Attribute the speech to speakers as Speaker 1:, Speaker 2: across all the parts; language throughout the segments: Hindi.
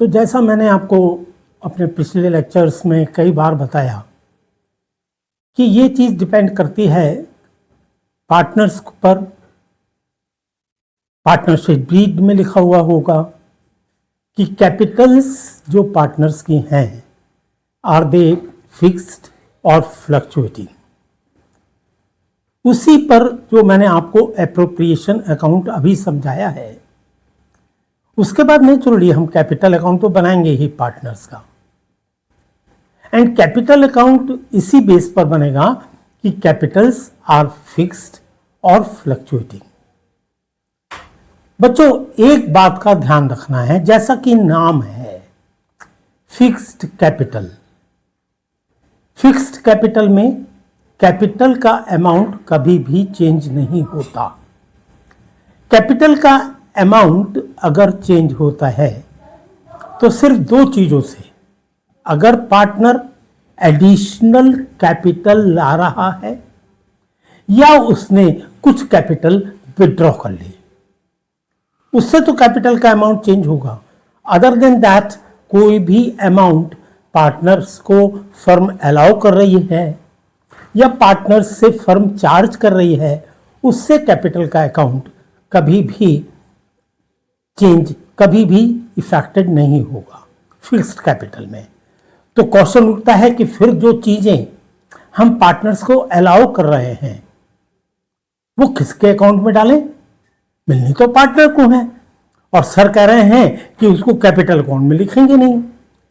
Speaker 1: तो जैसा मैंने आपको अपने पिछले लेक्चर्स में कई बार बताया कि ये चीज़ डिपेंड करती है पार्टनर्स पर। पार्टनरशिप डीड में लिखा हुआ होगा कि कैपिटल्स जो पार्टनर्स की हैं आर दे फिक्स्ड और फ्लक्चुएटिंग। उसी पर जो मैंने आपको एप्रोप्रिएशन अकाउंट अभी समझाया है, उसके बाद नेचुरली हम कैपिटल अकाउंट तो बनाएंगे ही पार्टनर्स का। एंड कैपिटल अकाउंट इसी बेस पर बनेगा कि कैपिटल्स आर फिक्स्ड और फ्लक्चुएटिंग। बच्चों, एक बात का ध्यान रखना है, जैसा कि नाम है फिक्स्ड कैपिटल। फिक्स्ड कैपिटल में कैपिटल का अमाउंट कभी भी चेंज नहीं होता। कैपिटल का अमाउंट अगर चेंज होता है तो सिर्फ दो चीज़ों से, अगर पार्टनर एडिशनल कैपिटल ला रहा है या उसने कुछ कैपिटल विड्रॉ कर ली, उससे तो कैपिटल का अमाउंट चेंज होगा। अदर देन दैट कोई भी अमाउंट पार्टनर्स को फर्म अलाउ कर रही है या पार्टनर्स से फर्म चार्ज कर रही है, उससे कैपिटल का अकाउंट कभी भी चेंज, कभी भी इफेक्टेड नहीं होगा फिक्स्ड कैपिटल में। तो क्वेश्चन उठता है कि फिर जो चीजें हम पार्टनर्स को अलाउ कर रहे हैं वो किसके अकाउंट में डालें? मिलनी तो पार्टनर को है, और सर कह रहे हैं कि उसको कैपिटल अकाउंट में लिखेंगे नहीं।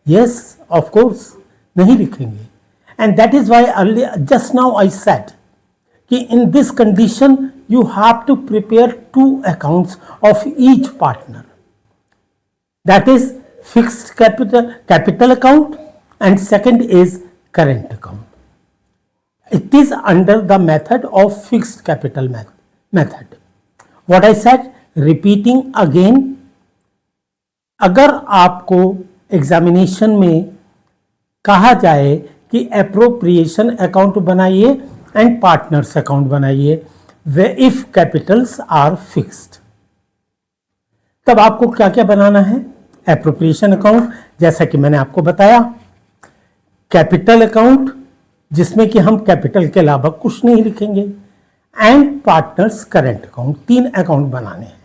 Speaker 1: यस, ऑफ कोर्स नहीं लिखेंगे। And that is why just now I said कि in this condition you have to prepare two accounts of each partner. That is fixed capital account and second is current account. It is under the method of fixed capital method. What I said, repeating again, अगर आपको एग्जामिनेशन में कहा जाए कि एप्रोप्रिएशन अकाउंट बनाइए एंड पार्टनर्स अकाउंट बनाइए if capitals are fixed, तब आपको क्या क्या बनाना है? एप्रोप्रिएशन अकाउंट, जैसा कि मैंने आपको बताया, कैपिटल अकाउंट जिसमें कि हम कैपिटल के अलावा कुछ नहीं लिखेंगे, एंड पार्टनर्स करेंट अकाउंट। तीन अकाउंट बनाने हैं।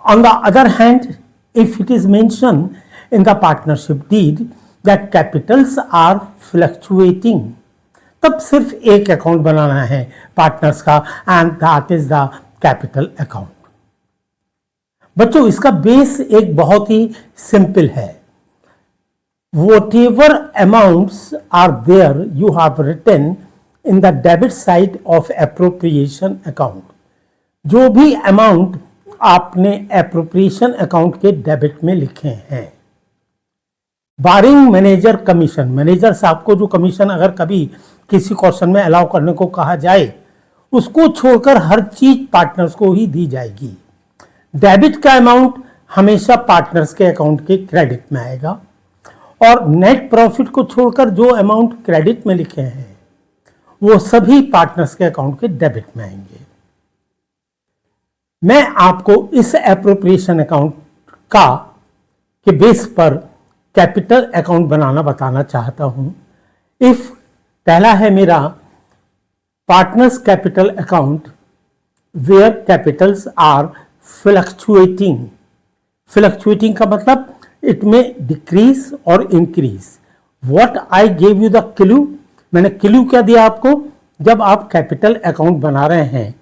Speaker 1: On the other hand, if it is mention in the partnership deed that capitals are fluctuating, तब सिर्फ एक अकाउंट बनाना है पार्टनर्स का, and that is the capital account. बच्चों, इसका बेस एक बहुत ही सिंपल है। Whatever amounts are there you have written in the debit side of appropriation account, जो भी अमाउंट आपने एप्रोप्रिएशन अकाउंट के डेबिट में लिखे हैं, बारिंग मैनेजर कमीशन, मैनेजर साहब को जो कमीशन अगर कभी किसी क्वेश्चन में अलाउ करने को कहा जाए, उसको छोड़कर हर चीज पार्टनर्स को ही दी जाएगी। डेबिट का अमाउंट हमेशा पार्टनर्स के अकाउंट के क्रेडिट में आएगा, और नेट प्रॉफिट को छोड़कर जो अमाउंट क्रेडिट में लिखे हैं वो सभी पार्टनर्स के अकाउंट के डेबिट में आएंगे। मैं आपको इस एप्रोप्रिएशन अकाउंट का के बेस पर कैपिटल अकाउंट बनाना बताना चाहता हूं। इफ पहला है मेरा partners capital account where capitals are fluctuating. Fluctuating का मतलब इट में डिक्रीज और increase. What I gave you the clue, मैंने क्लू क्या दिया आपको? जब आप कैपिटल अकाउंट बना रहे हैं,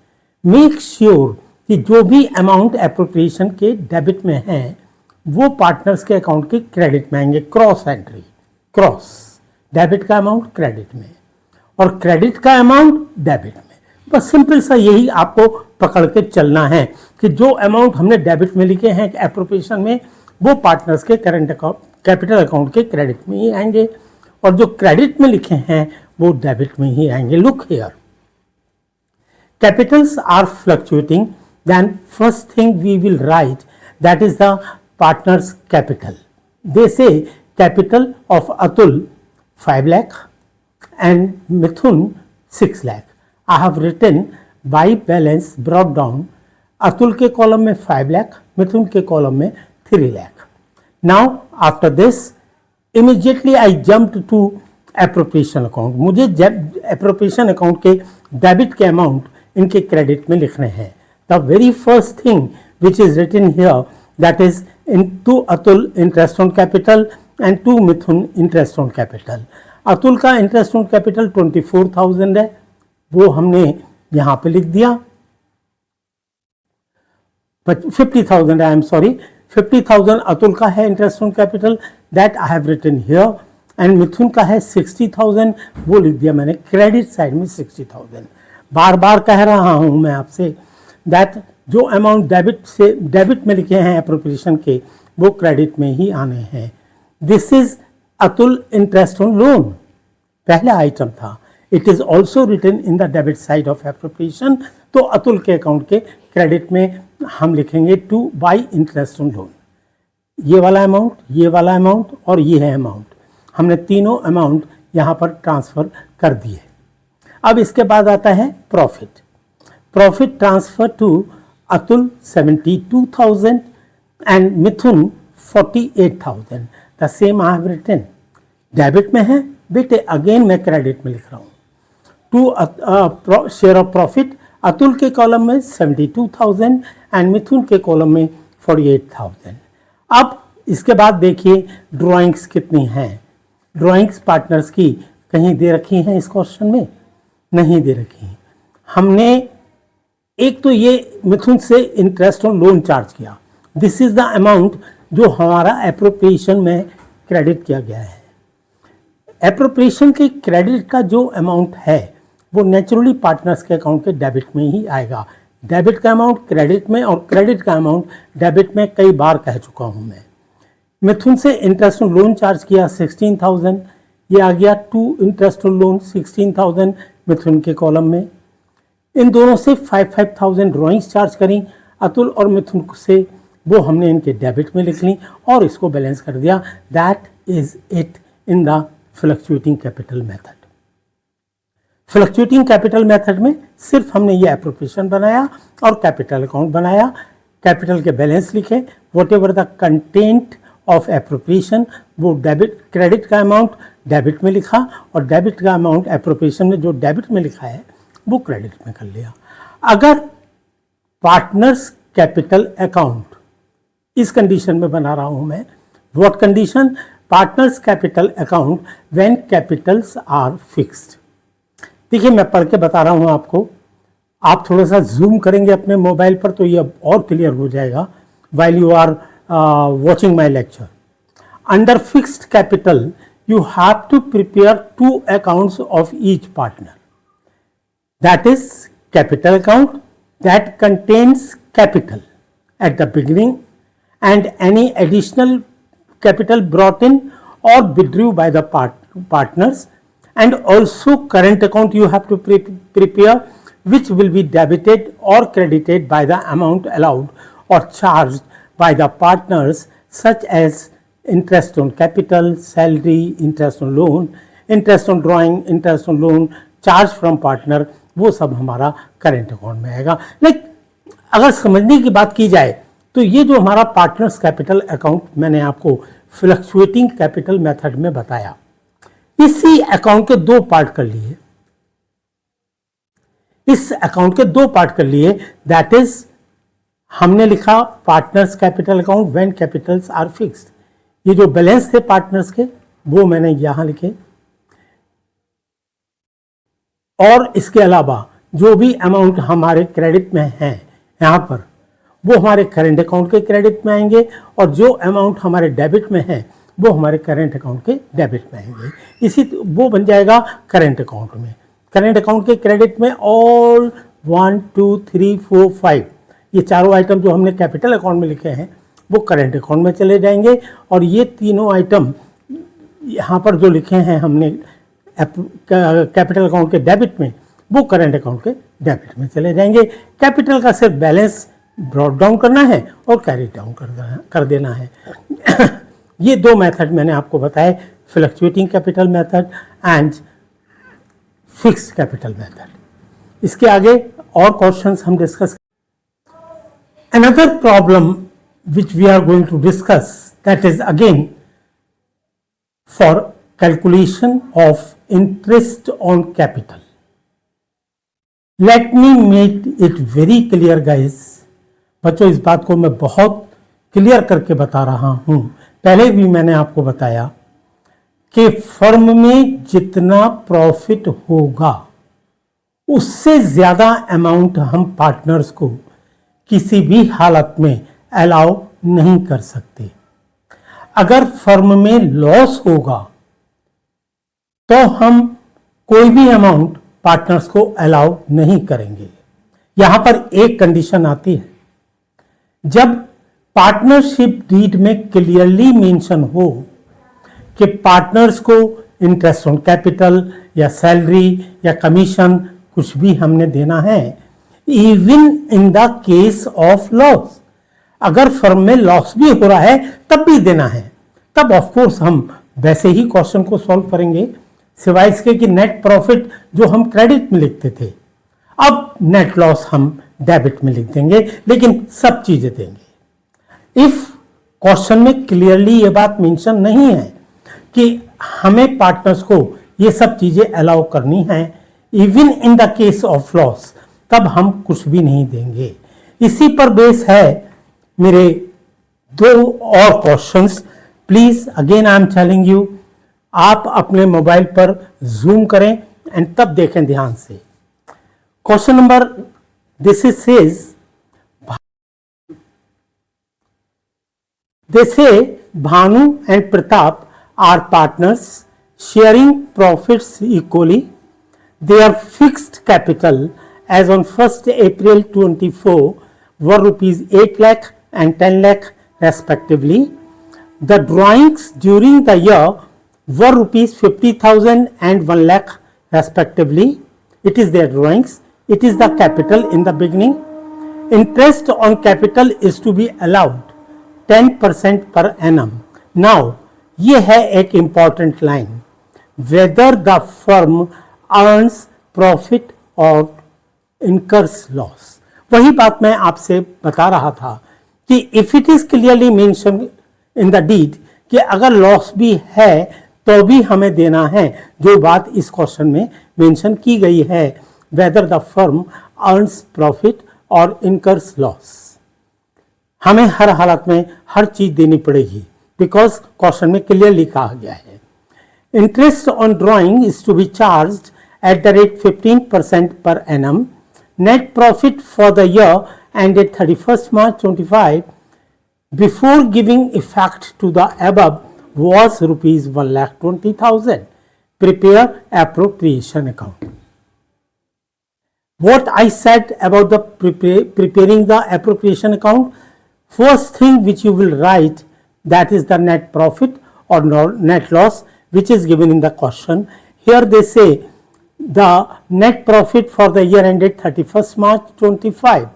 Speaker 1: मेक श्योर कि जो भी अमाउंट एप्रोप्रिएशन के डेबिट में है वो पार्टनर्स के अकाउंट के क्रेडिट में आएंगे। क्रॉस एंट्री, क्रॉस, डेबिट का अमाउंट क्रेडिट में और क्रेडिट का अमाउंट डेबिट में। बस सिंपल सा यही आपको पकड़ के चलना है कि जो अमाउंट हमने डेबिट में लिखे हैं एप्रोप्रिएशन में, वो पार्टनर्स के करंट अकाउंट, कैपिटल अकाउंट के क्रेडिट में ही आएंगे, और जो क्रेडिट में लिखे हैं वो डेबिट में ही आएंगे। Look here, capitals are fluctuating, then first thing we will write that is the partners capital. They say capital of Atul 5 lakh and Mithun 6 lakh. I have written by balance brought down, Atul के कॉलम में 5 लाख, मिथुन के कॉलम में 3 lakh. Now after this immediately I jump to appropriation account. मुझे एप्रोप्रिएशन अकाउंट के डेबिट के अमाउंट इनके क्रेडिट में लिखने हैं। The very first thing which is written here that is to Atul interest on capital and to Mithun interest on capital. Atul का इंटरेस्ट ऑन कैपिटल 24,000 है, वो हमने यहां पे लिख दिया। 50,000 आई एम सॉरी, 50,000 अतुल का है interest on capital, that I have written here. And Mithun का है 60,000, वो लिख दिया मैंने क्रेडिट साइड में 60,000। बार बार कह रहा हूं मैं आपसे दैट जो अमाउंट डेबिट में लिखे हैं एप्रोप्रिएशन के, वो क्रेडिट में ही आने हैं। This is Atul interest on loan, पहला आइटम था। It is also written in the debit side of appropriation. तो अतुल के अकाउंट के क्रेडिट में हम लिखेंगे to by interest on loan. ये वाला अमाउंट, ये वाला अमाउंट और ये है अमाउंट, हमने तीनों अमाउंट यहाँ पर ट्रांसफर कर दिए। अब इसके बाद आता है profit. Profit transfer to Atul 72,000 and Mithun 48,000। The same I have written. Debit में है बेटे, अगेन मैं क्रेडिट में लिख रहा हूँ। To share of profit Atul के कॉलम में 72,000 एंड मिथुन के कॉलम में 48,000। अब इसके बाद देखिए ड्राइंग्स कितनी हैं। ड्राइंग्स पार्टनर्स की कहीं दे रखी हैं इस क्वेश्चन में? नहीं दे रखी हैं। हमने एक तो ये मिथुन से इंटरेस्ट ऑन लोन चार्ज किया। दिस इज द अमाउंट जो हमारा एप्रोप्रिएशन में क्रेडिट किया गया है। एप्रोप्रिएशन के क्रेडिट का जो अमाउंट है वो नेचुरली पार्टनर्स के अकाउंट के डेबिट में ही आएगा। डेबिट का अमाउंट क्रेडिट में और क्रेडिट का अमाउंट डेबिट में कई बार कह चुका हूं मैं। मिथुन से इंटरेस्ट ऑन लोन चार्ज किया 16,000, ये आ गया टू इंटरेस्ट ऑन लोन 16,000 मिथुन के कॉलम में। इन दोनों से 5,000 ड्राइंग्स चार्ज करी अतुल और मिथुन से, वो हमने इनके डेबिट में लिख ली और इसको बैलेंस कर दिया। That is it in the fluctuating capital method. Fluctuating capital method में सिर्फ हमने ये एप्रोप्रिएशन बनाया और कैपिटल अकाउंट बनाया, कैपिटल के बैलेंस लिखे, what ever the content of appropriation वो डेबिट, क्रेडिट का अमाउंट डेबिट में लिखा और डेबिट का अमाउंट एप्रोप्रिएशन में जो डेबिट में लिखा है वो क्रेडिट में कर लिया। अगर पार्टनर्स कैपिटल अकाउंट इस कंडीशन में बना रहा हूं मैं, what condition? Partners capital account when capitals are fixed. देखिए मैं पढ़ के बता रहा हूं आपको, आप थोड़ा सा जूम करेंगे अपने मोबाइल पर तो ये और क्लियर हो जाएगा while you are watching my lecture. Under fixed capital, you have to prepare two accounts of each partner. That is capital account that contains capital at the beginning and any additional capital brought in or withdrew by the partners, and also current account you have to prepare which will be debited or credited by the amount allowed or charged by the partners, such as interest on capital, salary, interest on loan, interest on drawing, interest on loan, charge from partner, वो सब हमारा करेंट अकाउंट में आएगा। अगर समझने की बात की जाए तो ये जो हमारा पार्टनर्स कैपिटल अकाउंट मैंने आपको फ्लक्चुएटिंग कैपिटल मेथड में बताया, इसी अकाउंट के दो पार्ट कर लिए, इस अकाउंट के दो पार्ट कर लिए। दैट इज हमने लिखा partners capital account when capitals are fixed. ये जो बैलेंस थे पार्टनर्स के वो मैंने यहां लिखे, और इसके अलावा जो भी अमाउंट हमारे क्रेडिट में है यहां पर वो हमारे करेंट अकाउंट के क्रेडिट में आएंगे, और जो अमाउंट हमारे डेबिट में है वो हमारे करेंट अकाउंट के डेबिट में आएंगे। इसी वो बन जाएगा करेंट अकाउंट में। करेंट अकाउंट के क्रेडिट में ऑल 1 2 3 4 5 ये चारों आइटम जो हमने कैपिटल अकाउंट में लिखे हैं वो करेंट अकाउंट में चले जाएंगे, और ये तीनों आइटम यहाँ पर जो लिखे हैं हमने कैपिटल अकाउंट के डेबिट में वो करेंट अकाउंट के डेबिट में चले जाएंगे। कैपिटल का सिर्फ बैलेंस ब्रॉट डाउन करना है और कैरी डाउन कर देना है। ये दो मेथड मैंने आपको बताए, fluctuating capital method and fixed capital method. इसके आगे और क्वेश्चंस हम discuss. Another problem which we are going to discuss, that is again for calculation of interest on capital. Let me make it very clear guys. बच्चों इस बात को मैं बहुत क्लियर करके बता रहा हूं, पहले भी मैंने आपको बताया कि फर्म में जितना प्रॉफिट होगा उससे ज्यादा अमाउंट हम पार्टनर्स को किसी भी हालत में अलाउ नहीं कर सकते। अगर फर्म में लॉस होगा तो हम कोई भी अमाउंट पार्टनर्स को अलाउ नहीं करेंगे। यहां पर एक कंडीशन आती है, जब पार्टनरशिप डीड में क्लियरली मेंशन हो कि पार्टनर्स को इंटरेस्ट ऑन कैपिटल या सैलरी या कमीशन कुछ भी हमने देना है, even in the case of loss, अगर फर्म में लॉस भी हो रहा है तब भी देना है, तब ऑफ कोर्स हम वैसे ही क्वेश्चन को सॉल्व करेंगे, सिवाय इसके कि नेट प्रॉफिट जो हम क्रेडिट में लिखते थे अब नेट लॉस हम डेबिट में लिख देंगे, लेकिन सब चीजें देंगे। इफ क्वेश्चन में क्लियरली ये बात मेंशन नहीं है कि हमें पार्टनर्स को ये सब चीजें अलाउ करनी है even in the case of loss, तब हम कुछ भी नहीं देंगे। इसी पर बेस है मेरे दो और questions. Please again I am telling you, आप अपने मोबाइल पर जूम करें एंड तब देखें ध्यान से। Question number this is says, they say Bhanu and Pratap are partners sharing profits equally. Their fixed capital as on 1st April 24 were rupees 8 lakh and 10 lakh respectively. The drawings during the year were rupees 50,000 and 1 lakh respectively. It is their drawings. It is the capital in the beginning. Interest on capital is to be allowed 10% per annum. Now ये है एक important line, whether the firm earns profit or incurs loss. वही बात मैं आपसे बता रहा था कि if it is clearly mentioned in the deed कि अगर लॉस भी है तो भी हमें देना है, जो बात इस क्वेश्चन में मेंशन की गई है, whether the firm earns profit or incurs loss, हमें हर हालत में हर चीज देनी पड़ेगी, बिकॉज क्वेश्चन में क्लियरली कहा गया है। Interest on drawing is to be charged at the rate 15% per annum. Net profit for the year ended 31st March 25 before giving effect to the above was rupees 1,20,000. Prepare appropriation account. What I said about the preparing the appropriation account, first thing which you will write, that is the net profit or net loss which is given in the question. Here they say the net profit for the year ended 31st March 25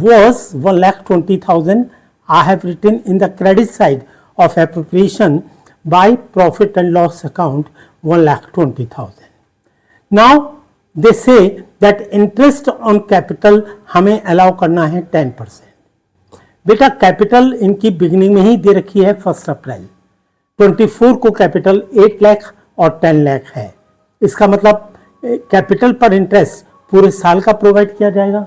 Speaker 1: was 1,20,000. I have written in the credit side of appropriation by profit and loss account 1,20,000. Now they say that interest on capital हमें अलाउ करना है 10%. बेटा कैपिटल इनकी बिगिनिंग में ही दे रखी है 1 अप्रैल 24 को कैपिटल 8 लाख और 10 लाख है। इसका मतलब कैपिटल पर इंटरेस्ट पूरे साल का प्रोवाइड किया जाएगा।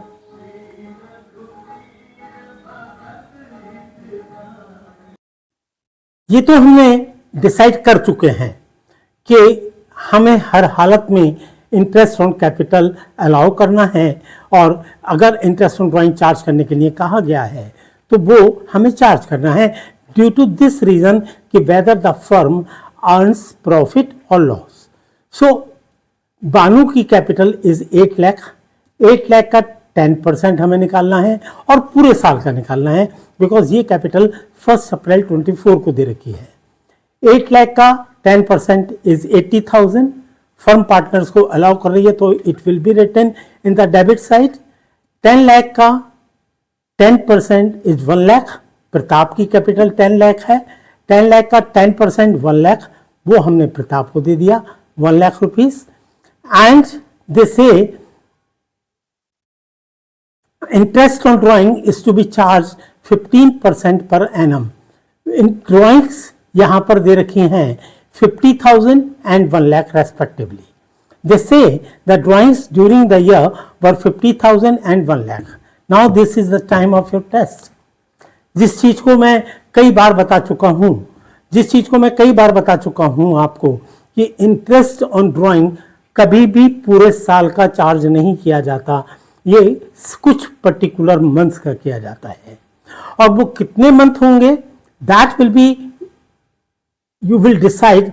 Speaker 1: ये तो हमने डिसाइड कर चुके हैं कि हमें हर हालत में इंटरेस्ट ऑन कैपिटल अलाउ करना है, और अगर इंटरेस्ट ऑन ड्राइंग चार्ज करने के लिए कहा गया है तो वो हमें चार्ज करना है ड्यू टू दिस रीजन कि whether the firm earns profit और लॉस। सो बानू की कैपिटल इज 8 लाख। 8 लाख का 10% हमें निकालना है और पूरे साल का निकालना है, बिकॉज ये कैपिटल 1 अप्रैल 24 को दे रखी है। 8 लाख का 10% इज 80,000। फर्म पार्टनर्स को अलाउ कर रही है तो it will be written in the debit side. 10 lakh का 10% इज 1 लाख। प्रताप की कैपिटल 10 लाख है। 10 लाख का 10% 1 लाख, वो हमने प्रताप को दे दिया 1 लाख रुपीज। एंड दे से interest on drawing is to be charged 15% per annum. In drawings यहाँ पर दे रखी हैं 50,000 and 1 lakh respectively. They say the drawings during the year were 50,000 and 1 lakh. Now this is the time of your test. जिस चीज को मैं कई बार बता चुका हूं आपको कि इंटरेस्ट ऑन ड्राइंग कभी भी पूरे साल का चार्ज नहीं किया जाता, ये कुछ पर्टिकुलर मंथ्स का किया जाता है। और वो कितने मंथ होंगे, that will B, you will decide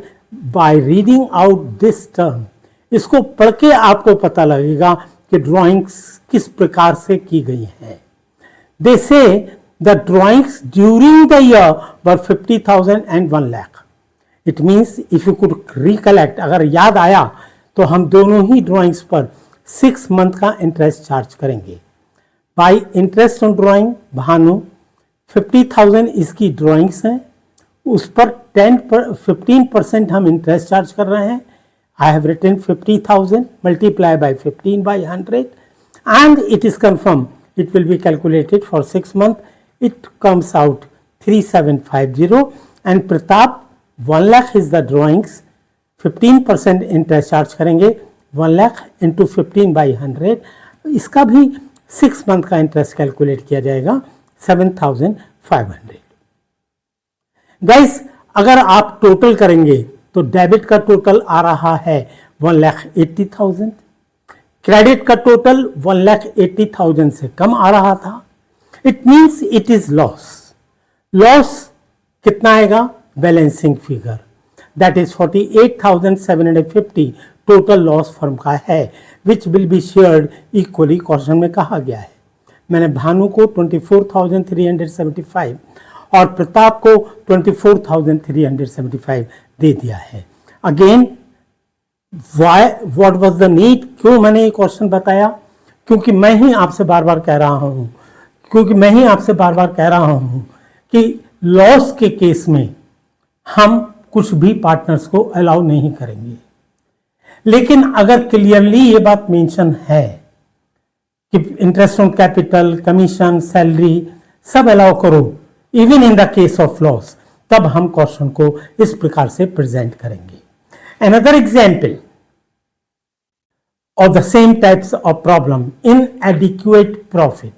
Speaker 1: by reading out this term. इसको पढ़ के आपको पता लगेगा कि ड्राइंग्स किस प्रकार से की गई हैं। दे से the drawings during the year were 50,000 and 1 lakh. It means if you could recollect, अगर याद आया तो हम दोनों ही ड्राइंग्स पर 6 मंथ का इंटरेस्ट चार्ज करेंगे। Bye interest on drawing, Bhanu 50,000 इसकी ड्राइंग्स हैं, उस पर 15% हम इंटरेस्ट चार्ज कर रहे हैं। I have written 50,000 multiply by 15 by 100 and it is confirmed. It will be calculated for 6 months. It comes out 3750 and Pratap 1 lakh is the drawings. 15% interest charge करेंगे, 1 lakh into 15 by 100. इसका भी 6 मंथ का इंटरेस्ट कैलकुलेट किया जाएगा 7,500. गाइस, अगर आप टोटल करेंगे तो डेबिट का टोटल आ रहा है 1,80,000, क्रेडिट का टोटल 1,80,000 से कम आ रहा था। It means it is loss. Loss कितना आएगा, balancing figure, that is 48,750 total loss firm का है, which will be shared equally, question में कहा गया है। मैंने भानु को 24,375 और प्रताप को 24,375 दे दिया है। Again what was the need, क्यों मैंने ये क्वेश्चन बताया, क्योंकि मैं ही आपसे बार बार कह रहा हूं कि लॉस के केस में हम कुछ भी पार्टनर्स को अलाउ नहीं करेंगे। लेकिन अगर क्लियरली ये बात मेंशन है कि interest on capital, commission, salary सब अलाउ करो even in the case of loss, तब हम क्वेश्चन को इस प्रकार से प्रेजेंट करेंगे। Another example of the same types of problem, इनएडिक्वेट profit.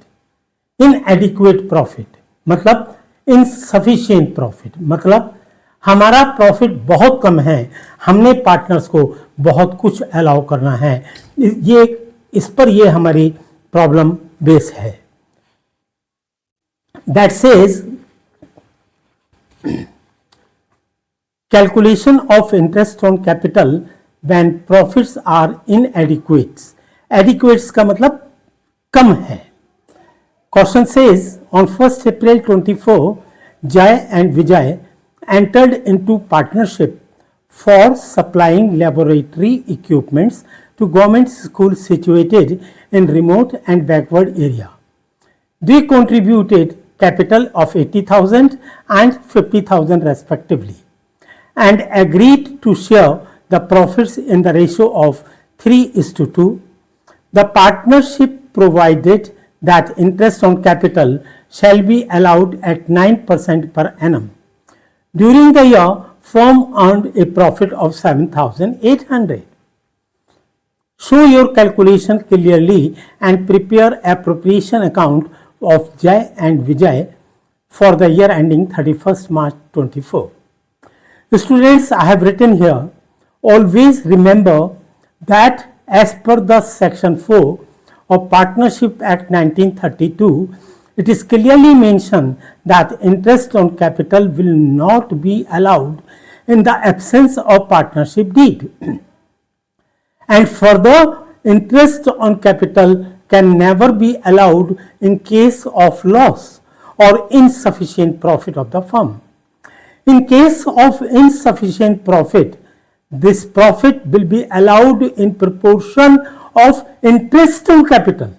Speaker 1: इनएडिक्वेट profit मतलब इनसफिशिएंट प्रॉफिट, मतलब हमारा प्रॉफिट बहुत कम है, हमने पार्टनर्स को बहुत कुछ अलाउ करना है। इस पर ये हमारी प्रॉब्लम बेस है। That says calculation of interest on capital when profits are inadequate. Adequate का मतलब कम है। Question says on 1st April 24, Jay and Vijay entered into partnership for supplying laboratory equipments to government schools situated in remote and backward area. They contributed capital of 80,000 and 50,000 respectively and agreed to share the profits in the ratio of 3:2. The partnership provided that interest on capital shall be allowed at 9% per annum. During the year, firm earned a profit of 7,800. Show your calculation clearly and prepare appropriation account of Jay and Vijay for the year ending 31st March 24. Students, I have written here, always remember that as per the section 4 of Partnership Act 1932, it is clearly mentioned that interest on capital will not be allowed in the absence of partnership deed. And further, interest on capital can never be allowed in case of loss or insufficient profit of the firm. In case of insufficient profit, this profit will be allowed in proportion of interest on capital.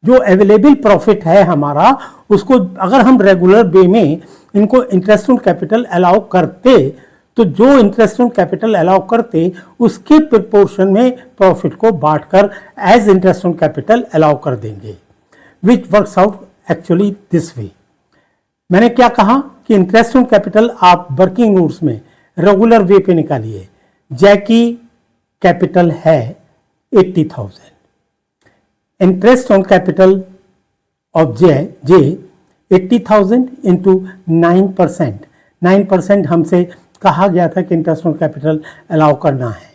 Speaker 1: जो अवेलेबल प्रॉफिट है हमारा, उसको अगर हम रेगुलर वे में इनको इंटरेस्ट ऑन कैपिटल अलाउ करते, तो जो इंटरेस्ट ऑन कैपिटल अलाउ करते उसके प्रोपोर्शन में प्रॉफिट को बांटकर as interest on capital allow कर देंगे, which works out actually this way. मैंने क्या कहा कि इंटरेस्ट ऑन कैपिटल आप वर्किंग नोट्स में रेगुलर वे पे निकालिए। जय की कैपिटल है 80,000, interest on capital of J 80,000 into 9%। 9% हमसे कहा गया था कि इंटरेस्ट ऑन कैपिटल अलाउ करना है।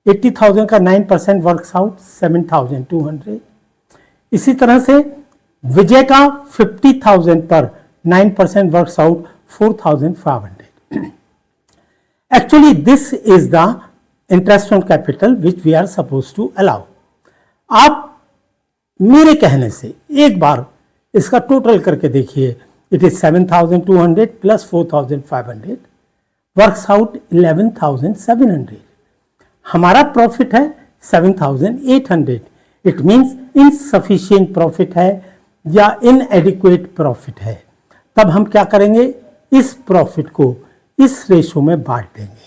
Speaker 1: 80,000 का 9% वर्क्स आउट 7,200। इसी तरह से विजय का 50,000 पर 9% works out 4,500। Actually this is the interest on capital which we are suppose to allow. आप मेरे कहने से एक बार इसका टोटल करके देखिए। It is 7,200 plus 4,500 works out 11,700। हमारा प्रॉफिट है 7,800। इट मीन्स इनसफिशिएंट प्रॉफिट है या इनएडिक्वेट प्रॉफिट है। तब हम क्या करेंगे, इस प्रॉफिट को इस रेशो में बांट देंगे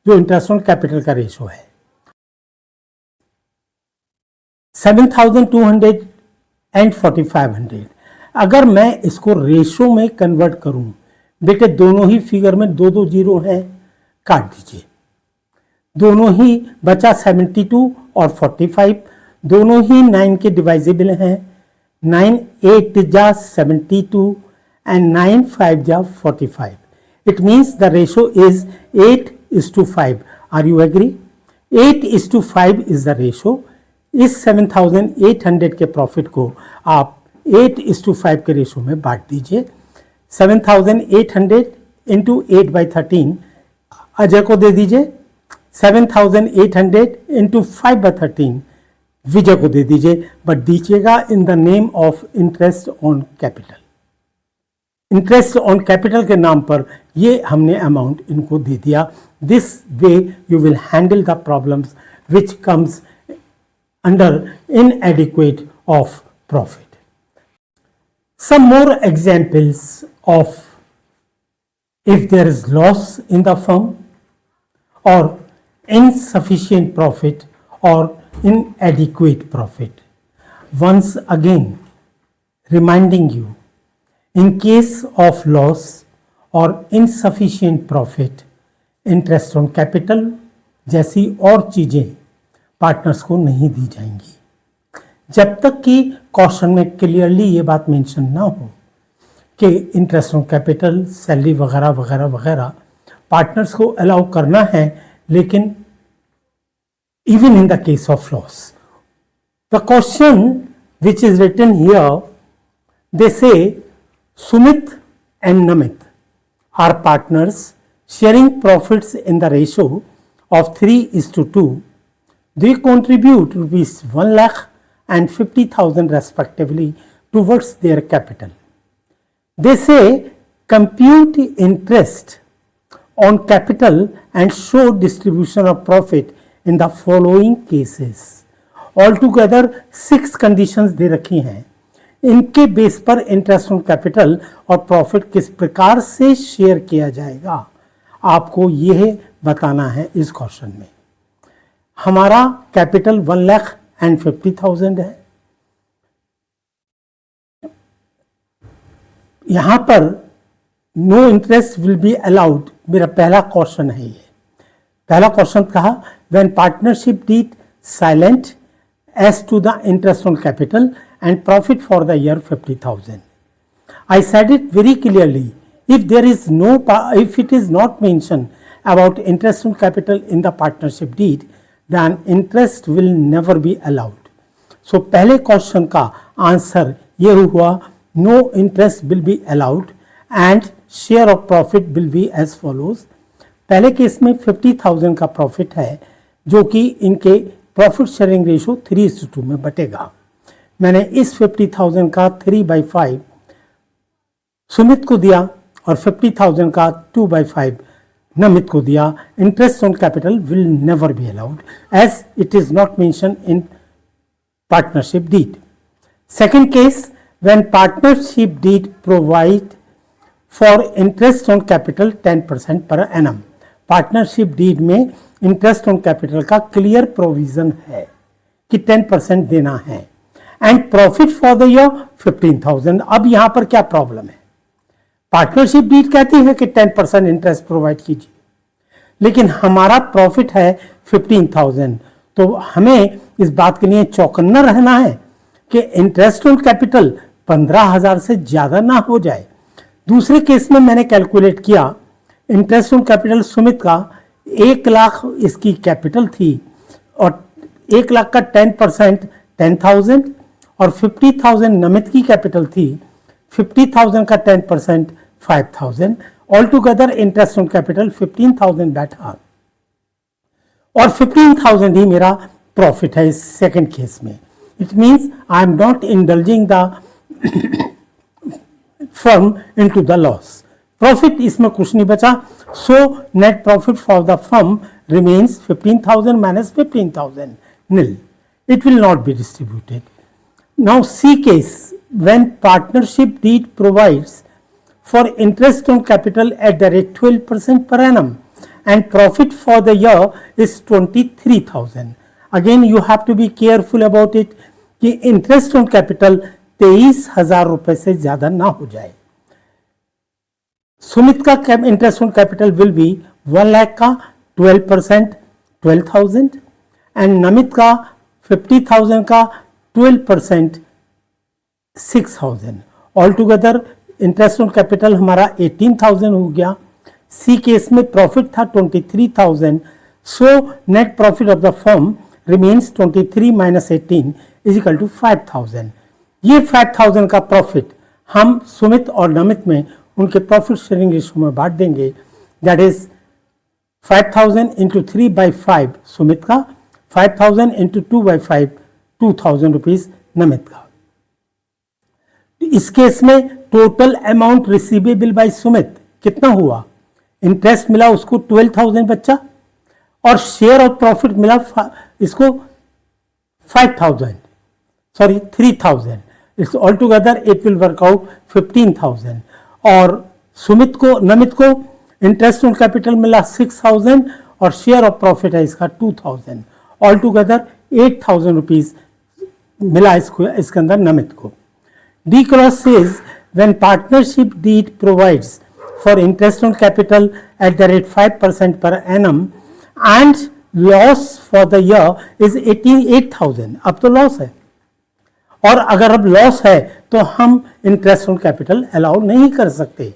Speaker 1: जो इंटरेस्ट ऑन कैपिटल का रेशो है। 7,200 एंड 4,500। अगर मैं इसको रेशो में कन्वर्ट करूं, बेटे दोनों ही फिगर में दो दो जीरो हैं, काट दीजिए। दोनों ही बचा 72 और 45, दोनों ही 9 के डिवाइजिबल हैं। 9 8 जा 72 and 9 5 ja 45. It means the ratio is 8:5. Are you agree? 8:5 is the ratio. इस 7,800 के प्रॉफिट को आप 8:5 के रेशो में बांट दीजिए। 7,800 इंटू 8/13 अजय को दे दीजिए। 7,800 इंटू 5/13 विजय को दे दीजिए, बट दीजिएगा in the name of interest on capital. Interest on capital के नाम पर ये हमने अमाउंट इनको दे दिया। This way you will handle the problems which comes under inadequate of profit. Some more examples of if there is loss in the firm or insufficient profit or inadequate profit. Once again, reminding you, in case of loss or insufficient profit, interest on capital जैसी और चीजें पार्टनर्स को नहीं दी जाएंगी जब तक कि कॉशन में क्लियरली ये बात मेंशन ना हो कि इंटरेस्ट ऑन कैपिटल, सैलरी वगैरह वगैरह वगैरह पार्टनर्स को अलाउ करना है, लेकिन even in the case of loss. The question which is written here, they say Sumit and Namit are partners sharing profits in the ratio of 3:2. They contribute rupees 1 lakh and 50,000 respectively towards their capital. They say compute interest on capital and show distribution of profit in the following cases. Altogether 6 conditions दे रखी हैं। इनके बेस पर इंटरेस्ट ऑन कैपिटल और प्रॉफिट किस प्रकार से शेयर किया जाएगा आपको यह बताना है इस क्वेश्चन में। हमारा कैपिटल 1,50,000 है। यहां पर no interest will be allowed, मेरा पहला क्वेश्चन है ये। पहला क्वेश्चन कहा when partnership deed silent as to the interest on capital and profit for the year 50,000. I said it very clearly. If it is not mentioned about interest on capital in the partnership deed, then interest will never be allowed. So पहले क्वेश्चन का आंसर ये हुआ, no interest will be allowed and share of profit will be as follows. पहले केस में 50,000 का प्रॉफिट है जो कि इनके प्रॉफिट शेयरिंग रेशो 3:2 में बटेगा। मैंने इस 50,000 का 3/5 सुमित को दिया और 50,000 का 2/5 नमित को दिया। Interest on capital will never be allowed as it is not mention in partnership deed. Second case, when partnership deed provide for interest on capital 10% per annum. Partnership deed में इंटरेस्ट ऑन कैपिटल का क्लियर प्रोविजन है कि 10% देना है and profit for the year 15,000। अब यहां पर क्या प्रॉब्लम है? पार्टनरशिप डीड कहती है कि 10% इंटरेस्ट प्रोवाइड कीजिए, लेकिन हमारा प्रॉफिट है 15,000, तो हमें इस बात के लिए चौकन्ना रहना है कि इंटरेस्ट ऑन कैपिटल 15,000 से ज़्यादा ना हो जाए। दूसरे केस में मैंने कैलकुलेट किया, इंटरेस्ट ऑन कैपिटल सुमित का 1 लाख इसकी कैपिटल थी और 1 लाख का 10% 10,000 और 50,000 नमित की कैपिटल थी, 50,000 का 10% 5,000, all together interest on capital 15,000 बैठा और 15,000 ही मेरा प्रॉफिट है इस सेकंड केस में। It means I am not indulging the firm into the loss. Profit इसमें कुछ नहीं बचा, सो net profit for the firm remains 15,000 minus 15,000 nil. It will not be distributed. Now C case, when partnership deed provides for interest on capital at the rate 12% per annum and profit for the year is 23,000. Again you have to be careful about it कि interest on capital 23,000 रुपए से ज़्यादा ना हो जाए। सुमित का interest on capital will be 1 lakh का 12% 12,000 एंड नमित का 50,000 का 12% 6,000। All together interest on capital हमारा 18,000 हो गया। सी केस में प्रॉफिट था 23,000, so net profit of the firm remains 23 minus 18 is equal to 5,000। ये 5,000 का प्रॉफिट हम सुमित और नमित में उनके प्रॉफिट शेयरिंग रेशियो में बांट देंगे। दैट इज 5,000 इंटू 3/5 सुमित का, 5,000 इंटू 2/5 2,000 रुपीज नमित का। इस केस में total amount receivable by Sumit कितना हुआ? इंटरेस्ट मिला उसको 12,000 बच्चा और शेयर ऑफ प्रॉफिट मिला इसको 3,000। It's all together it will work out 15,000 और सुमित को नमित को इंटरेस्ट ऑन कैपिटल मिला 6,000 और शेयर ऑफ प्रॉफिट है इसका 2,000। ऑल टुगेदर 8,000 रुपीज मिला इसके अंदर नमित को। D clause says when partnership deed provides for interest on capital at the rate 5% per annum and loss for the year is 88,000। अब तो लॉस है और अगर अब लॉस है तो हम इंटरेस्ट ऑन कैपिटल अलाउ नहीं कर सकते।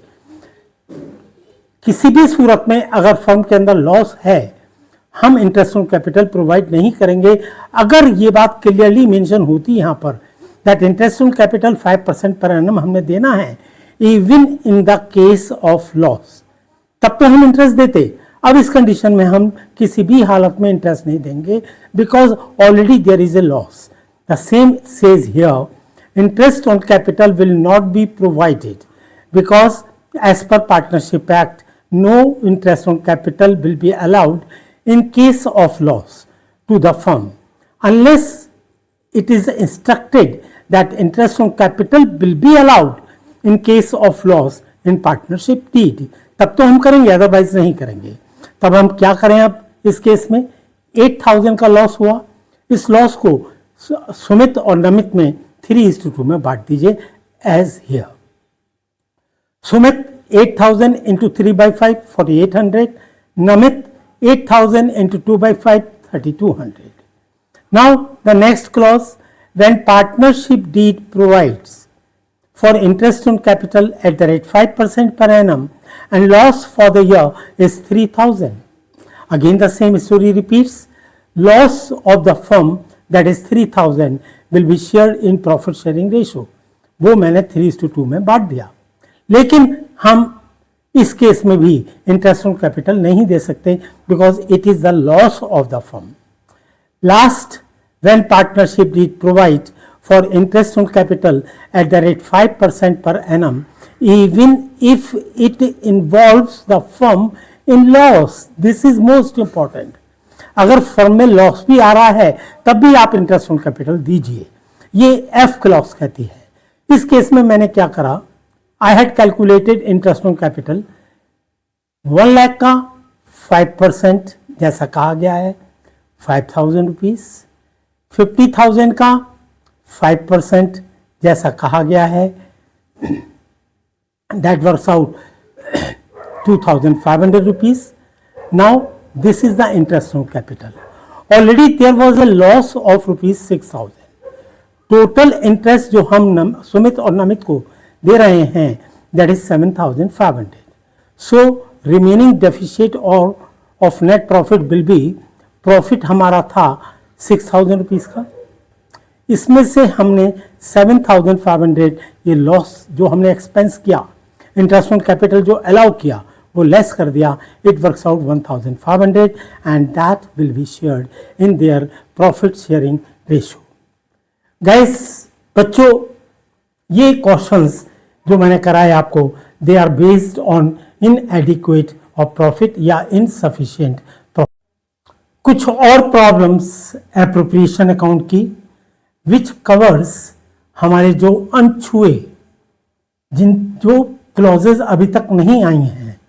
Speaker 1: किसी भी सूरत में अगर फर्म के अंदर लॉस है हम इंटरेस्ट ऑन कैपिटल प्रोवाइड नहीं करेंगे। अगर ये बात क्लियरली मेंशन होती यहाँ पर that interest on capital 5% per annum हमने देना है even in the case of loss, तब तो हम इंटरेस्ट देते। अब इस कंडीशन में हम किसी भी हालत में इंटरेस्ट नहीं देंगे because already there is a loss. The same says here interest on capital will not be provided because as per partnership act no interest on capital will be allowed in case of loss to the firm unless it is instructed that interest on capital will be allowed in case of loss in partnership deed। तब तो हम करेंगे, अदरवाइज नहीं करेंगे। तब हम क्या करें? अब इस केस में 8,000 का लॉस हुआ, इस लॉस को सुमित और नमित में 3:2 में बांट दीजिए as here. Sumit 8,000 into 3/5 4,800, Namit 8,000 into 2/5 3,200. Now the next clause, when partnership deed provides for interest on capital at the rate 5% per annum and loss for the year is 3,000. Again the same story repeats. Loss of the firm that is 3,000 will be shared in profit sharing ratio. वो मैंने 3:2 में बांट दिया। लेकिन हम इस केस में भी इंटरेस्ट ऑन कैपिटल नहीं दे सकते because it is the loss of the firm. Last, when partnership deed provide for interest on capital at the rate 5% per annum even if it involves the firm in loss. This is most important. अगर फर्म में लॉस भी आ रहा है तब भी आप इंटरेस्ट ऑन कैपिटल दीजिए, ये एफ क्लॉज कहती है। इस केस में मैंने क्या करा? I had calculated interest on capital 1 lakh का 5% जैसा कहा गया है 5,000 रुपीज, 50,000 का 5% जैसा कहा गया है that works out 2,500 rupees. Now this is the interest on capital. Already there was a loss of rupees 6,000. Total interest जो हम सुमित और नमित को दे रहे हैं that is 7,500. So remaining deficit और of net profit will be, profit हमारा था 6,000 रुपीज़ का, इसमें से हमने 7,500 ये लॉस जो हमने एक्सपेंस किया, इंटरेस्ट ऑन कैपिटल जो अलाउ किया वो लेस कर दिया. It works out 1,500 and that will be shared in their profit sharing ratio. Guys बच्चों, ये क्वेश्चंस जो मैंने कराए आपको they are based on inadequate of profit या इनसफिशिएंट प्रॉफिट. कुछ और प्रॉब्लम्स एप्रोप्रिएशन अकाउंट की विच कवर्स हमारे जो अनछुए जो क्लॉजेज अभी तक नहीं आई हैं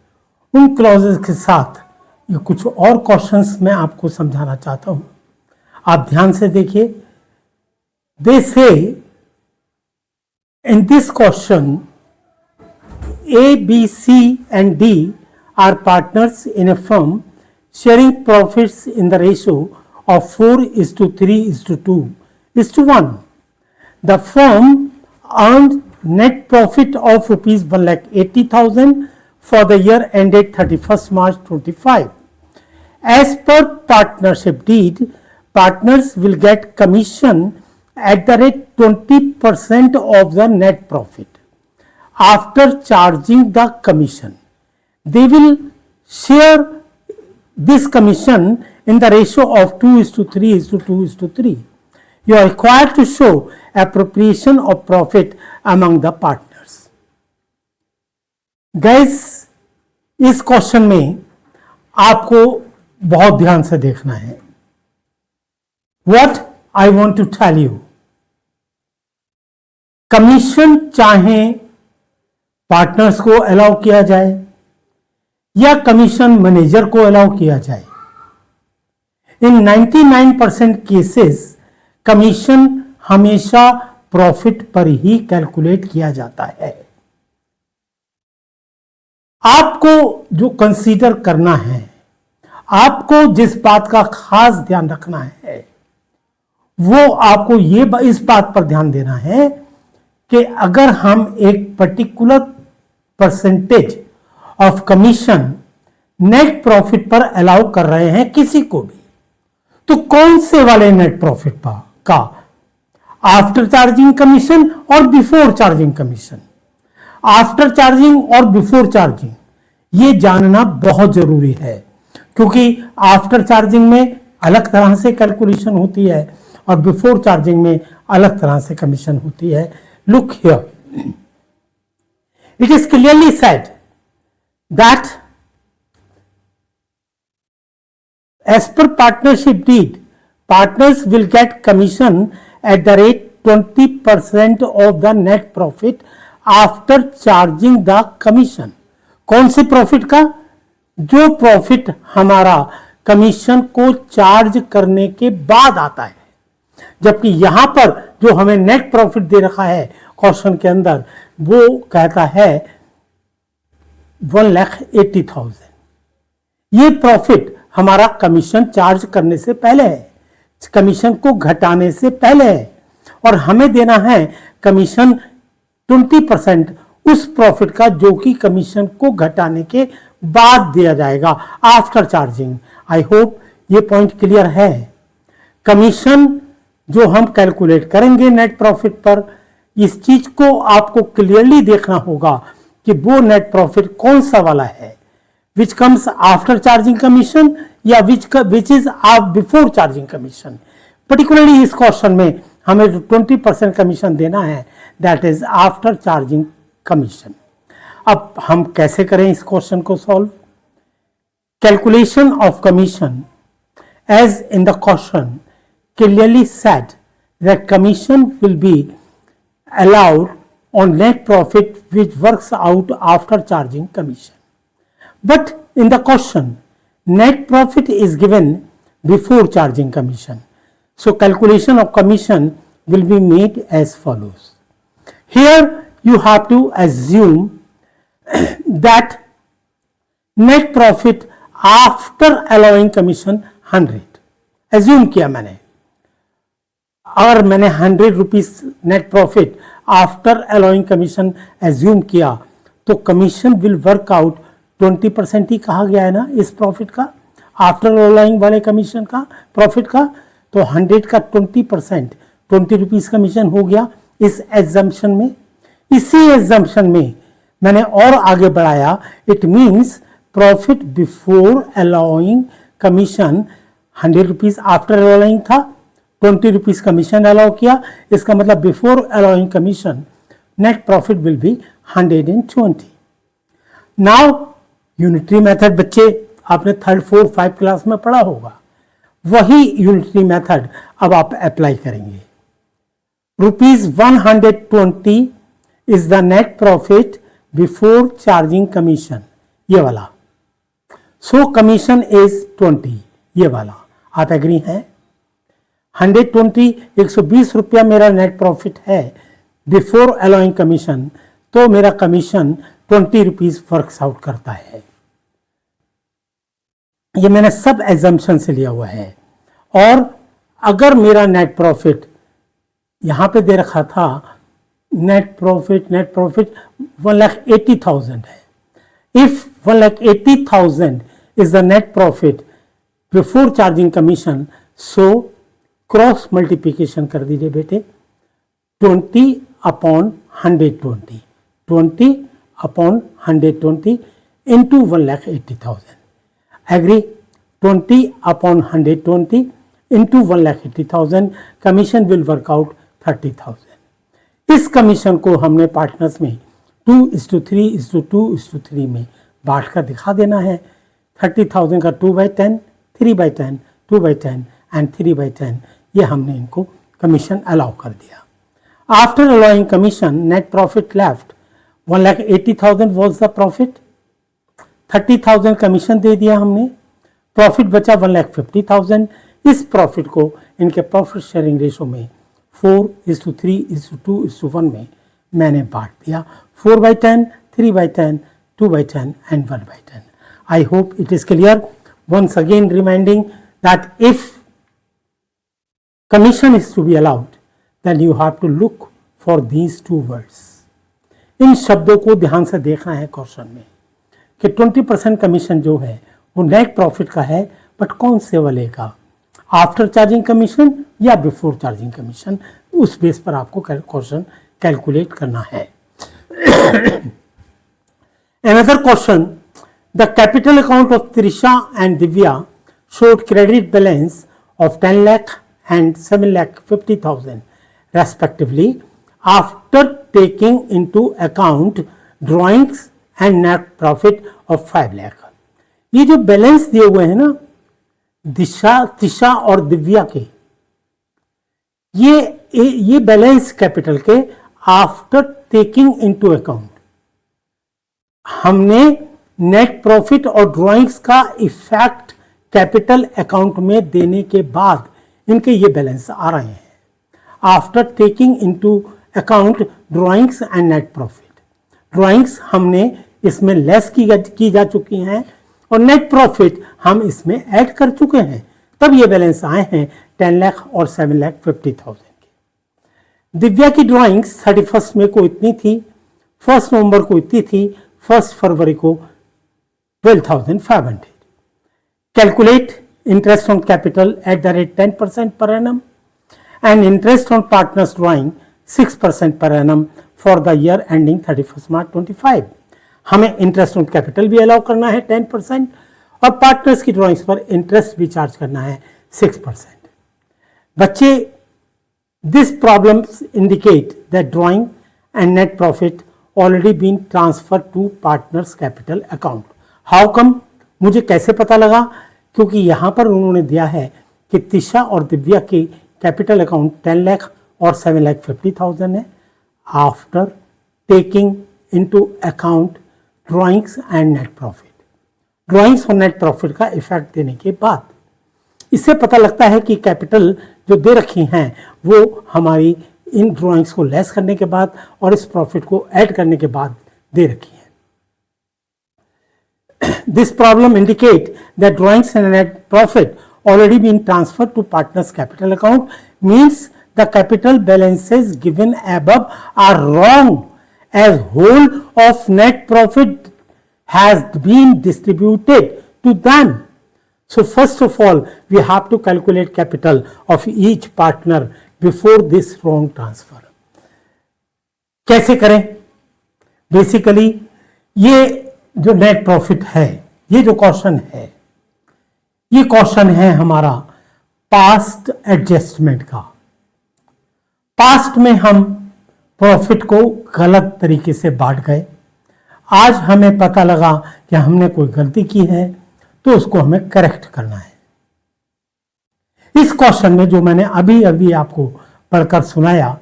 Speaker 1: उन क्लॉजेज के साथ ये कुछ और क्वेश्चंस मैं आपको समझाना चाहता हूं. आप ध्यान से देखिए. They say in this question A, B, C and D are partners in a firm sharing profits in the ratio of 4:3:2:1. The firm earned net profit of rupees 1,80,000 for the year ended 31st March 25. As per partnership deed, partners will get commission at the rate 20% of the net profit. After charging the commission, they will share this commission in the ratio of 2:3:2:3. You are required to show appropriation of profit among the partners. Guys, इस क्वेश्चन में आपको बहुत ध्यान से देखना है. What I want to tell you, commission चाहे पार्टनर्स को अलाउ किया जाए या कमीशन मैनेजर को अलाउ किया जाए, इन 99% केसेस कमीशन हमेशा प्रॉफिट पर ही कैलकुलेट किया जाता है. आपको जो कंसीडर करना है, आपको जिस बात का खास ध्यान रखना है वो आपको ये इस बात पर ध्यान देना है कि अगर हम एक particular percentage of commission net profit पर अलाउ कर रहे हैं किसी को भी, तो कौन से वाले नेट प्रॉफिट का, आफ्टर चार्जिंग कमीशन और before charging commission. After charging और बिफोर चार्जिंग ये जानना बहुत जरूरी है, क्योंकि आफ्टर चार्जिंग में अलग तरह से कैलकुलेशन होती है और बिफोर चार्जिंग में अलग तरह से कमीशन होती है. Look here, it is clearly said that as per partnership deed partners will get commission at the rate 20% of the net profit after charging the commission. कौन से प्रॉफिट का? जो प्रॉफिट हमारा कमीशन को चार्ज करने के बाद आता है. जबकि यहां पर जो हमें नेट प्रॉफिट दे रखा है क्वेश्चन के अंदर, वो कहता है 1,80,000. ये प्रॉफिट हमारा कमीशन चार्ज करने से पहले है, कमीशन को घटाने से पहले है, और हमें देना है कमीशन 20% उस प्रॉफिट का जो कि कमीशन को घटाने के बाद दिया जाएगा आफ्टर चार्जिंग. आई होप ये पॉइंट क्लियर है. कमीशन जो हम कैलकुलेट करेंगे नेट प्रॉफिट पर, इस चीज को आपको क्लियरली देखना होगा कि वो नेट प्रॉफिट कौन सा वाला है, which comes after charging commission या which is before charging commission. Particularly इस क्वेश्चन में हमें 20% कमीशन देना है, that is after charging commission. अब हम कैसे करें इस क्वेश्चन को solve? Calculation of commission as in the question clearly said that commission will be allowed on net profit which works out after charging commission. But in the question, net profit is given before charging commission. So calculation of commission will be made as follows. Here you have to assume that net profit after allowing commission 100, assume किया मैंने, और मैंने 100 rupees net profit after allowing commission assume किया, तो कमीशन विल वर्क आउट 20% ही कहा गया है ना इस प्रॉफिट का, आफ्टर अलाउइंग वाले कमीशन का प्रॉफिट का, तो 100 का 20% 20 रुपीज कमीशन हो गया इस एग्जाम्पशन में। इसी एग्जाम्पशन में मैंने और आगे बढ़ाया, it means profit before allowing commission 100 rupees after allowing था, 20 रुपीज कमीशन अलाउ किया, इसका मतलब before allowing commission net profit will B 120। Now unitary method बच्चे आपने 3rd 4th 5 क्लास में पढ़ा होगा, वही यूनिटरी मेथड अब आप अप्लाई करेंगे। ₹120 is the net profit before charging commission, ये वाला। सो कमीशन इज 20, ये वाला। आप एग्री हैं? 120 120 रुपया मेरा नेट प्रॉफिट है बिफोर अलाउइंग कमीशन, तो मेरा कमीशन 20 रुपीज वर्क्स आउट करता है। ये मैंने सब एग्जाम्पशन से लिया हुआ है। और अगर मेरा नेट प्रॉफिट यहां पे दे रखा था, नेट प्रॉफिट 1,80,000 है, if 1,80,000 is the net profit before charging commission, so cross multiplication कर दीजिए बेटे, 20/120, 20/120 into 1,80,000। Agree? 20/120 into 1,80,000, commission will work out 30,000। इस कमीशन को हमने पार्टनर्स में 2:3:2:3 में बांट कर दिखा देना है। 30,000 का 2/10, 3/10, 2/10 एंड 3/10, ये हमने इनको कमीशन अलाउ कर दिया। After allowing commission net profit left 1,80,000 was the profit, 30,000 commission दे दिया हमने, प्रॉफिट बचा 1,50,000। इस प्रॉफिट को इनके प्रॉफिट शेयरिंग रेशो में 4:3:2:1 में मैंने बांट दिया, 4/10, 3/10, 2/10 and 1/10. I hope it is clear. Once again reminding that if commission is to be allowed, then you have to look for these two words. इन शब्दों को ध्यान से देखना है क्वेश्चन में कि 20% कमीशन जो है वो नेट प्रॉफिट का है, बट कौन से वाले का, आफ्टर चार्जिंग कमीशन या बिफोर चार्जिंग कमीशन, उस बेस पर आपको क्वेश्चन कैलकुलेट करना है। Another question, the capital account of Trisha and Divya showed credit balance of 10 lakh and 7,50,000 respectively after taking into account drawings and net profit of 5 lakh. ये जो बैलेंस दिए हुए हैं ना त्रिशा और दिव्या के, ये बैलेंस कैपिटल के आफ्टर टेकिंग इनटू अकाउंट, हमने नेट प्रॉफिट और ड्राइंग्स का इफेक्ट कैपिटल अकाउंट में देने के बाद इनके ये बैलेंस आ रहे हैं। After taking into account drawings and net profit, drawings हमने इसमें लेस की जा चुकी हैं और नेट प्रॉफिट हम इसमें ऐड कर चुके हैं, तब ये बैलेंस आए हैं 10 लाख और 7,50,000 के। दिव्या की ड्राइंग्स 31 मई को इतनी थी, 1 नवंबर को इतनी थी, 1 फरवरी को 12,500। Calculate interest on capital at the rate 10% per annum and interest on partners drawing 6% per annum for the year ending 31st March 25। हमें इंटरेस्ट ऑन कैपिटल भी अलाउ करना है 10% और पार्टनर्स की ड्राइंग्स पर इंटरेस्ट भी चार्ज करना है 6%। बच्चे, this problems indicate that drawing and net profit already been transfer to partners capital account. How come? मुझे कैसे पता लगा? क्योंकि यहाँ पर उन्होंने दिया है कि त्रिशा और दिव्या की कैपिटल अकाउंट 10 लाख और 7,50,000 है after taking into account drawings and net profit, drawings और नेट प्रॉफिट का इफेक्ट देने के बाद। इससे पता लगता है कि कैपिटल जो दे रखी हैं वो हमारी इन ड्राइंग्स को लेस करने के बाद और इस प्रॉफिट को ऐड करने के बाद दे रखी है। This problem indicate that drawings and net profit already been transferred to partner's capital account, means the capital balances given above are wrong, as whole of net profit has been distributed to them. So first of all, we have to calculate capital of each partner before this wrong transfer. कैसे करें? बेसिकली ये जो नेट प्रॉफिट है, ये जो क्वेश्चन है, ये क्वेश्चन है हमारा पास्ट एडजस्टमेंट का। पास्ट में हम प्रॉफिट को गलत तरीके से बांट गए। आज हमें पता लगा कि हमने कोई गलती की है, तो उसको हमें करेक्ट करना है। इस क्वेश्चन में जो मैंने अभी अभी आपको पढ़कर सुनाया,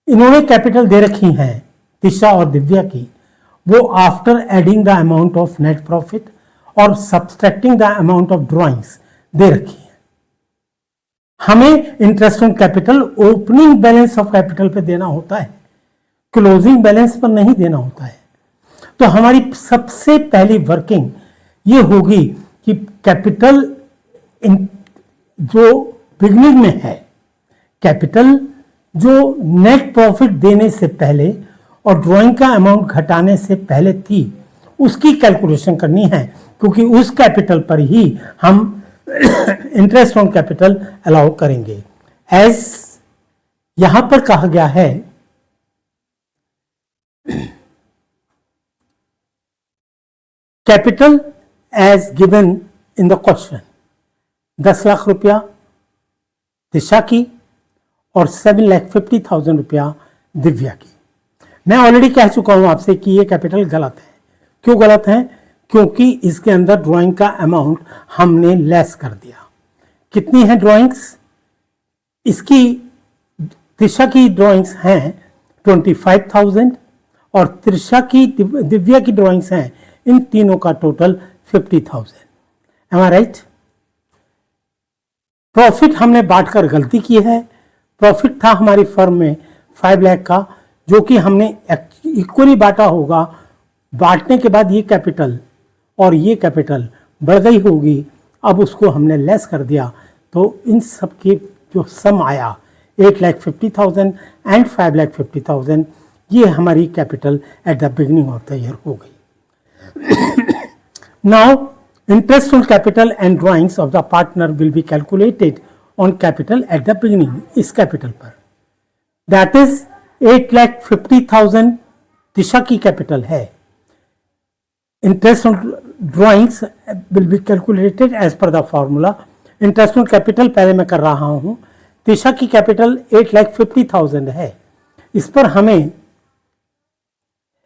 Speaker 1: इन्होंने कैपिटल दे रखी है दिशा और दिव्या की, वो after adding the amount of net profit और subtracting the amount of drawings दे रखी है। हमें interest on capital opening balance of capital पे देना होता है, क्लोजिंग बैलेंस पर नहीं देना होता है। तो हमारी सबसे पहली वर्किंग ये होगी कि कैपिटल जो बिगनिंग में है, कैपिटल जो नेट प्रॉफिट देने से पहले और ड्राइंग का अमाउंट घटाने से पहले थी, उसकी कैलकुलेशन करनी है, क्योंकि उस कैपिटल पर ही हम इंटरेस्ट ऑन कैपिटल अलाउ करेंगे। एज यहां पर कहा गया है, capital as given in the question 10 lakh रुपया दिशा की और 7,50,000 रुपया दिव्या की। मैं ऑलरेडी कह चुका हूं आपसे कि ये कैपिटल गलत है। क्यों गलत है? क्योंकि इसके अंदर ड्राइंग का अमाउंट हमने लेस कर दिया। कितनी है ड्राइंग्स? इसकी दिशा की ड्राइंग्स हैं 25,000 और त्रिशा की दिव्या की ड्राइंग्स हैं, इन तीनों का टोटल 50,000। एम आई राइट? प्रॉफिट हमने बांटकर गलती की है। प्रॉफिट था हमारी फर्म में 5 लाख का, जो कि हमने इक्वली बांटा होगा। बांटने के बाद ये कैपिटल और ये कैपिटल बढ़ गई होगी, अब उसको हमने लेस कर दिया, तो इन सब के जो सम आया 8,50,000 एंड 5,50,000, ये हमारी capital at the beginning of the year हो गई। Now interest on capital and drawings of the partner will be calculated on capital at the beginning, इस कैपिटल पर। दैट इज 8,50,000 दिशा की कैपिटल है। Interest on drawings will be calculated as per the formula. Interest on capital पहले मैं कर रहा हूं। दिशा की कैपिटल 8,50,000 है। इस पर हमें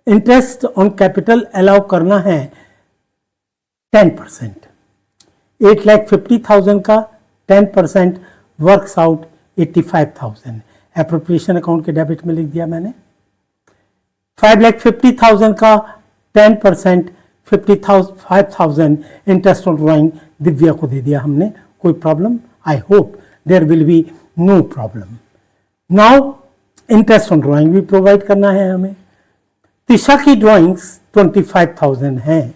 Speaker 1: इंटरेस्ट ऑन कैपिटल अलाउ करना है 10%। 8,50,000 का 10% वर्क्स आउट 85,000। एप्रोप्रिएशन अकाउंट के डेबिट में लिख दिया मैंने। 5,50,000 का 10% 55,000 इंटरेस्ट ऑन ड्राइंग दिव्या को दे दिया हमने। कोई problem? I hope there will be no problem. Now interest on drawing भी प्रोवाइड करना है हमें। दिशा की ड्राइंग्स 25,000 हैं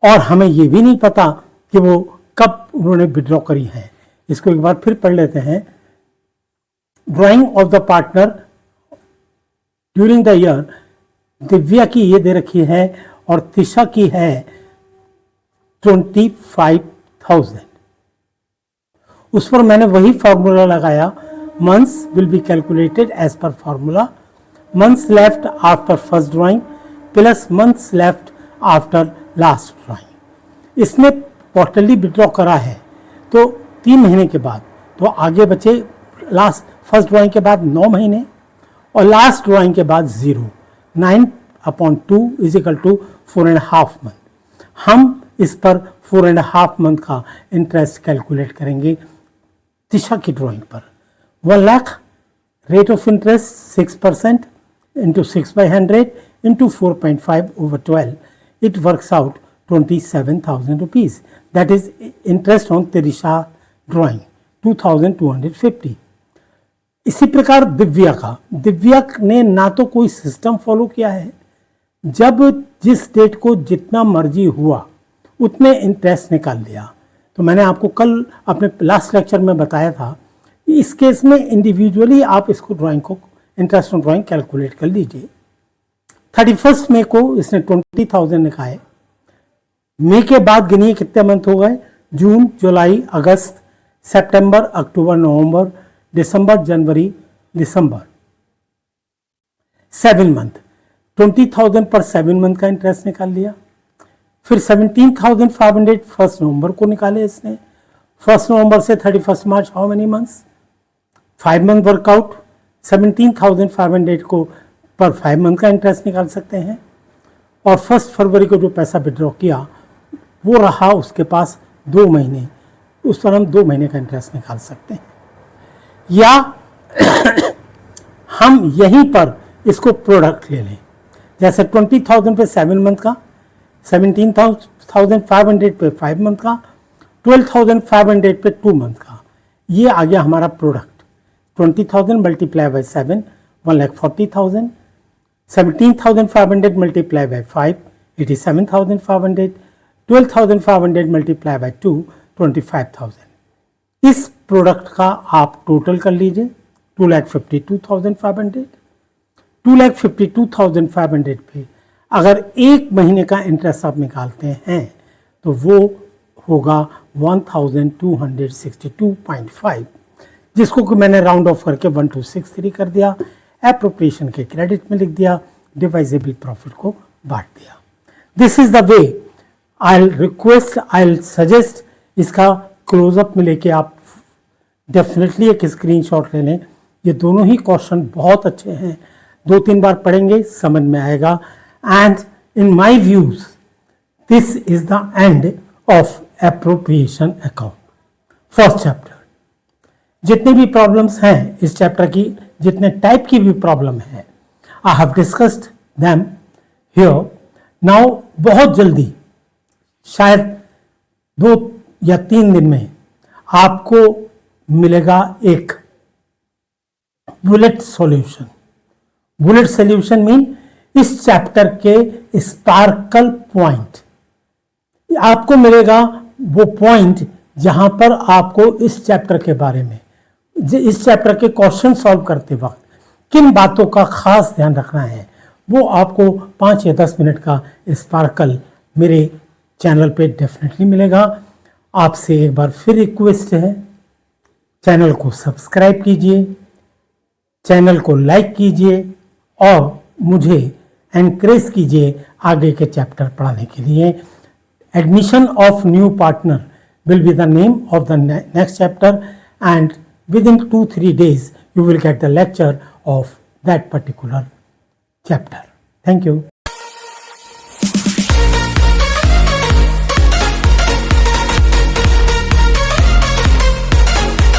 Speaker 1: और हमें ये भी नहीं पता कि वो कब उन्होंने विड्रॉ करी है। इसको एक बार फिर पढ़ लेते हैं। Drying of the partner during the year, Divya की ये दे रखी है और दिशा की है 25,000। उस पर मैंने वही फॉर्मूला लगाया। Months will be calculated as per formula. Months left after first drawing plus months left after last drawing. इसने क्वार्टरली विड्रॉ करा है, तो 3 महीने के बाद, तो आगे बचे लास्ट फर्स्ट ड्राइंग के बाद 9 महीने और लास्ट ड्राइंग के बाद 0। 9/2 इज इक्वल टू 4.5 मंथ। हम इस पर 4.5 मंथ का इंटरेस्ट कैलकुलेट करेंगे दिशा की ड्राइंग पर। 1 lakh rate of interest 6% into 6/100 into 4.5 over 12, it works out 27,000 rupees. That is interest on Tirisha drawing 2,250. इसी प्रकार दिव्या का, दिव्या ने ना तो कोई सिस्टम फॉलो किया है, जब जिस डेट को जितना मर्जी हुआ उतने इंटरेस्ट निकाल लिया। तो मैंने आपको कल अपने लास्ट लेक्चर में बताया था कि इस केस में इंडिविजुअली आप इसको ड्राइंग को इंटरेस्ट ऑन ड्राइंग कैलकुलेट कर लीजिए। 31 मई को इसने 20,000 निकाले। मई के बाद गिनिए कितने मंथ हो गए, जून, जुलाई, अगस्त, सितंबर, अक्टूबर, नवंबर, दिसंबर, जनवरी, दिसंबर, 7 मंथ। 20,000 पर 7 मंथ का इंटरेस्ट निकाल लिया। फिर 17,500 1 नवंबर को निकाले इसने। 1 नवंबर से 31 मार्च, how many months, 5 month work out. 17,500 को पर 5 मंथ का इंटरेस्ट निकाल सकते हैं। और 1 फरवरी को जो पैसा विड्रॉ किया वो रहा उसके पास 2 महीने, उस पर हम 2 महीने का इंटरेस्ट निकाल सकते हैं। या हम यहीं पर इसको प्रोडक्ट ले लें, जैसे 20,000 पे 7 मंथ का, 17,500 पे 5 मंथ का, 12,500 पे 2 मंथ का। ये आ गया हमारा product. 20,000 multiply by 7, 1,40,000। 17,500 multiply by 5, 87,500। 12,500 multiply by 2, 25,000। इस प्रोडक्ट का आप टोटल कर लीजिए, 2,52,500। 2,52,500 पे अगर 1 महीने का इंटरेस्ट आप निकालते हैं तो वो होगा 1,262.5, जिसको कि मैंने राउंड ऑफ करके 1263 कर दिया, एप्रोप्रिएशन के क्रेडिट में लिख दिया, डिवाइजेबल प्रॉफिट को बांट दिया। This is the way I request, I suggest इसका क्लोजअप में लेके आप डेफिनेटली एक स्क्रीनशॉट ले लें। ये दोनों ही क्वेश्चन बहुत अच्छे हैं, 2-3 बार पढ़ेंगे समझ में आएगा। And in my views this is the end of appropriation account, first chapter. जितनी भी प्रॉब्लम्स हैं इस चैप्टर की, जितने टाइप की भी प्रॉब्लम है, I have discussed them here. Now बहुत जल्दी, शायद 2 या 3 दिन में आपको मिलेगा एक bullet solution. Bullet solution mean इस चैप्टर के स्पार्कल पॉइंट। आपको मिलेगा वो पॉइंट जहां पर आपको इस चैप्टर के बारे में, इस चैप्टर के क्वेश्चन सॉल्व करते वक्त किन बातों का खास ध्यान रखना है, वो आपको 5 या 10 मिनट का स्पार्कल मेरे चैनल पे डेफिनेटली मिलेगा। आपसे एक बार फिर रिक्वेस्ट है, चैनल को सब्सक्राइब कीजिए, चैनल को लाइक कीजिए और मुझे एनकरेज कीजिए आगे के चैप्टर पढ़ाने के लिए। Admission of new partner will be the name of the next chapter, and within 2-3 days you will get the lecture of that particular chapter. Thank you.